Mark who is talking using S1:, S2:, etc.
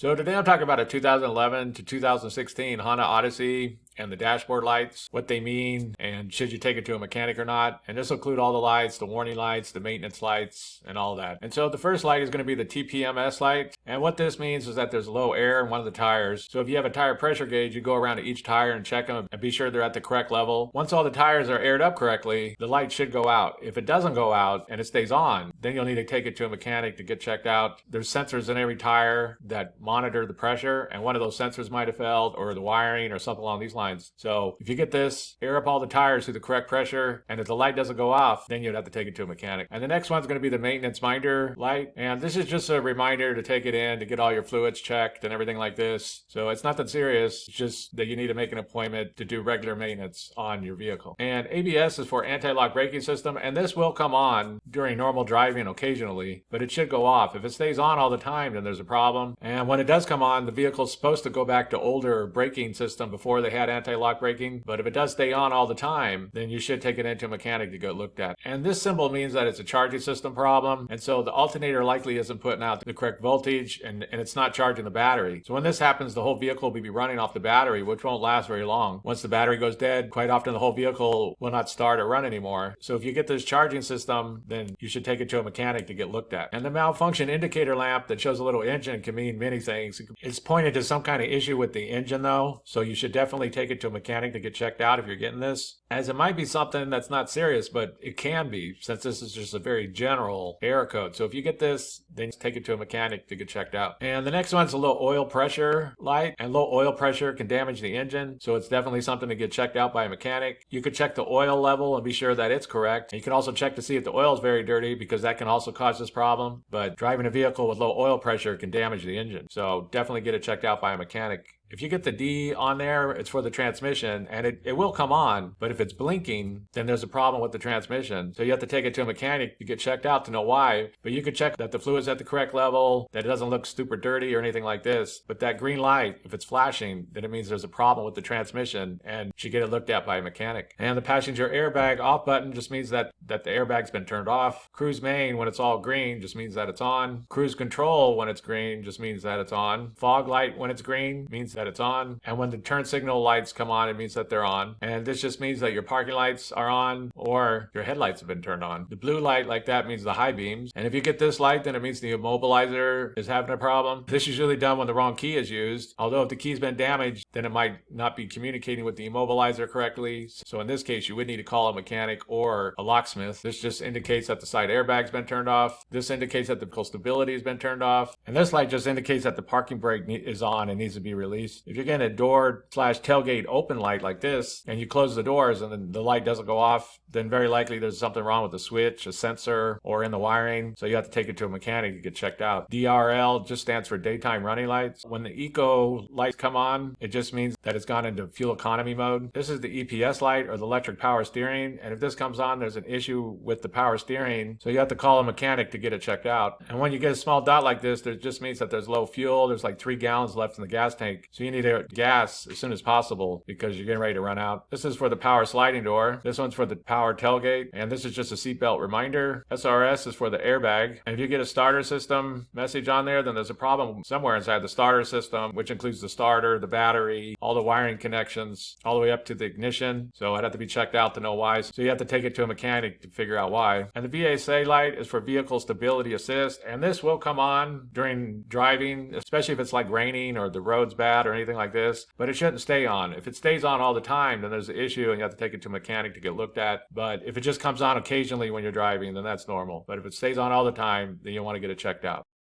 S1: So today I'm talking about a 2011 to 2016 Honda Odyssey and the dashboard lights, what they mean, and should you take it to a mechanic or not. And this will include all the lights, the warning lights, the maintenance lights, and all that. And so the first light is going to be the TPMS light. And what this means is that there's low air in one of the tires. So if you have a tire pressure gauge, you go around to each tire and check them and be sure they're at the correct level. Once all the tires are aired up correctly, the light should go out. If it doesn't go out and it stays on, then you'll need to take it to a mechanic to get checked out. There's sensors in every tire that monitor the pressure, and one of those sensors might have failed, or the wiring or something along these lines. So if you get this, air up all the tires to the correct pressure, and if the light doesn't go off, then you'd have to take it to a mechanic. And the next one's going to be the maintenance minder light, and this is just a reminder to take it in to get all your fluids checked and everything like this. So it's nothing serious, it's just that you need to make an appointment to do regular maintenance on your vehicle. And ABS is for anti-lock braking system, and this will come on during normal driving occasionally, but it should go off. If it stays on all the time, then there's a problem. And when it does come on, the vehicle's supposed to go back to older braking system before they had anti-lock braking, but if it does stay on all the time, then you should take it into a mechanic to get looked at. And this symbol means that it's a charging system problem, and so the alternator likely isn't putting out the correct voltage, and it's not charging the battery. So when this happens, the whole vehicle will be running off the battery, which won't last very long. Once the battery goes dead, quite often the whole vehicle will not start or run anymore. So if you get this charging system, then you should take it to a mechanic to get looked at. And the malfunction indicator lamp that shows a little engine can mean many things. It's pointed to some kind of issue with the engine though, so you should definitely take it to a mechanic to get checked out if you're getting this, as it might be something that's not serious, but it can be, since this is just a very general error code. So if you get this, then take it to a mechanic to get checked out. And the next one's a low oil pressure light, and low oil pressure can damage the engine, so it's definitely something to get checked out by a mechanic. You could check the oil level and be sure that it's correct. And you can also check to see if the oil is very dirty, because that can also cause this problem. But driving a vehicle with low oil pressure can damage the engine, so definitely get it checked out by a mechanic. If you get the D on there, it's for the transmission, and it will come on, but if it's blinking, then there's a problem with the transmission. So you have to take it to a mechanic to get checked out to know why. But you could check that the fluid's at the correct level, that it doesn't look super dirty or anything like this. But that green light, if it's flashing, then it means there's a problem with the transmission, and you should get it looked at by a mechanic. And the passenger airbag off button just means that the airbag's been turned off. Cruise main, when it's all green, just means that it's on. Cruise control, when it's green, just means that it's on. Fog light, when it's green, means that it's on. And when the turn signal lights come on, it means that they're on. And this just means that your parking lights are on, or your headlights have been turned on. The blue light like that means the high beams. And if you get this light, then it means the immobilizer is having a problem. This is usually done when the wrong key is used. Although if the key's been damaged, then it might not be communicating with the immobilizer correctly. So in this case, you would need to call a mechanic or a locksmith. This just indicates that the side airbag's been turned off. This indicates that the vehicle stability has been turned off. And this light just indicates that the parking brake is on and needs to be released. If you're getting a door/tailgate open light like this, and you close the doors and then the light doesn't go off, then very likely there's something wrong with the switch, a sensor, or in the wiring. So you have to take it to a mechanic to get checked out. DRL just stands for daytime running lights. When the eco lights come on, it just means that it's gone into fuel economy mode. This is the EPS light, or the electric power steering. And if this comes on, there's an issue with the power steering. So you have to call a mechanic to get it checked out. And when you get a small dot like this, it just means that there's low fuel. There's like 3 gallons left in the gas tank. So you need to gas as soon as possible because you're getting ready to run out. This is for the power sliding door. This one's for the power tailgate. And this is just a seatbelt reminder. SRS is for the airbag. And if you get a starter system message on there, then there's a problem somewhere inside the starter system, which includes the starter, the battery, all the wiring connections, all the way up to the ignition. So I'd have to be checked out to know why. So you have to take it to a mechanic to figure out why. And the VSA light is for vehicle stability assist. And this will come on during driving, especially if it's like raining or the road's bad or anything like this. But it shouldn't stay on. If it stays on all the time, then there's an issue and you have to take it to a mechanic to get looked at. But if it just comes on occasionally when you're driving, then that's normal. But if it stays on all the time, then you want to get it checked out.